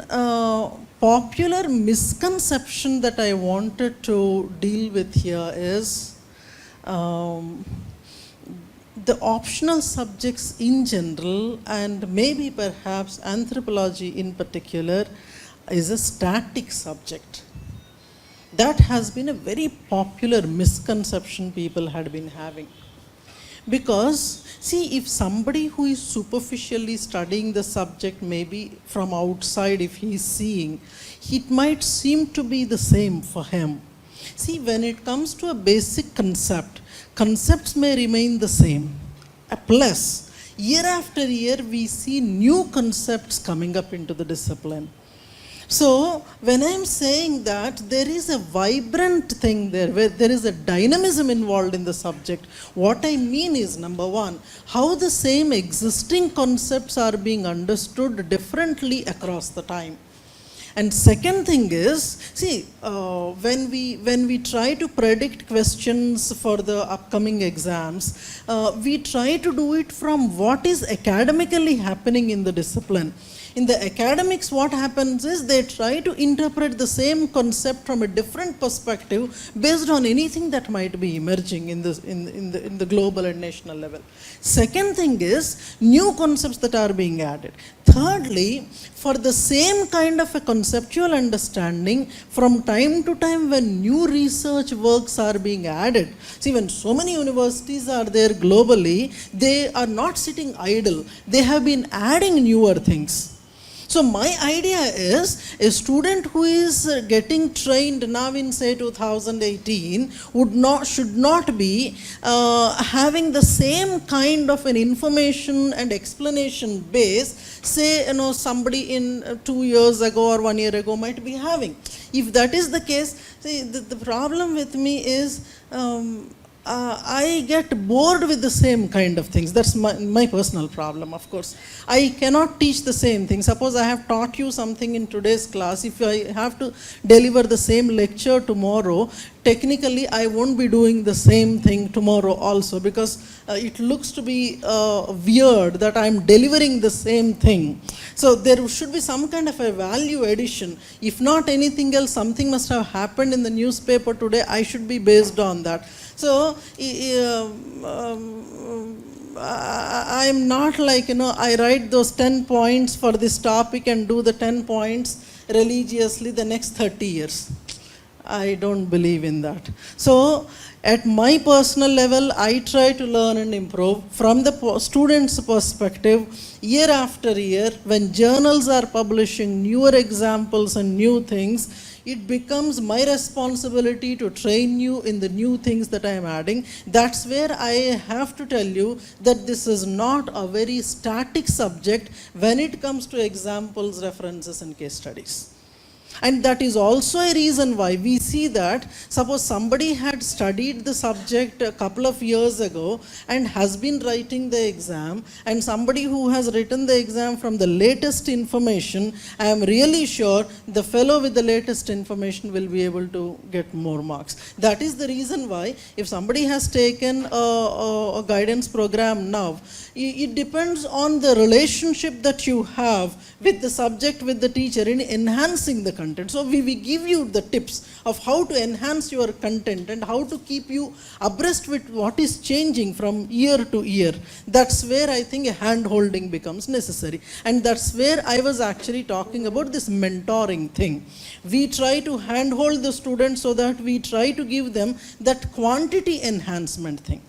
popular misconception that I wanted to deal with here is the optional subjects in general, and maybe perhaps anthropology in particular, is a static subject. That has been a very popular misconception people had been having. Because, see, if somebody who is superficially studying the subject, maybe from outside, if he is seeing, it might seem to be the same for him. See, when it comes to a basic concept, concepts may remain the same. Plus, year after year, we see new concepts coming up into the discipline. So, when I am saying that there is a vibrant thing there, where there is a dynamism involved in the subject, what I mean is, number one, how the same existing concepts are being understood differently across the time. And second thing is, see, when we try to predict questions for the upcoming exams, we try to do it from what is academically happening in the discipline. In the academics, what happens is they try to interpret the same concept from a different perspective based on anything that might be emerging in the global and national level. Second thing is new concepts that are being added. Thirdly, for the same kind of a conceptual understanding, from time to time when new research works are being added, see, when so many universities are there globally, they are not sitting idle. They have been adding newer things. So my idea is, a student who is getting trained now in say 2018 should not be having the same kind of an information and explanation base, say, somebody in 2 years ago or 1 year ago might be having. If that is the case, see, the problem with me is, I get bored with the same kind of things. That's my personal problem, of course. I cannot teach the same thing. Suppose I have taught you something in today's class. If I have to deliver the same lecture tomorrow, technically I won't be doing the same thing tomorrow also, because it looks to be weird that I'm delivering the same thing. So there should be some kind of a value addition. If not anything else, something must have happened in the newspaper today. I should be based on that. So I'm not like, I write those 10 points for this topic and do the 10 points religiously the next 30 years. I don't believe in that. So at my personal level, I try to learn and improve from the student's perspective. Year after year, when journals are publishing newer examples and new things, it becomes my responsibility to train you in the new things that I am adding. That's where I have to tell you that this is not a very static subject when it comes to examples, references, and case studies. And that is also a reason why we see that, suppose somebody had studied the subject a couple of years ago and has been writing the exam, and somebody who has written the exam from the latest information, I am really sure the fellow with the latest information will be able to get more marks. That is the reason why, if somebody has taken a guidance program now, it depends on the relationship that you have with the subject, with the teacher, in enhancing the content. So we give you the tips of how to enhance your content and how to keep you abreast with what is changing from year to year. That's where I think a hand-holding becomes necessary. And that's where I was actually talking about this mentoring thing. We try to hand-hold the students so that we try to give them that quantity enhancement thing.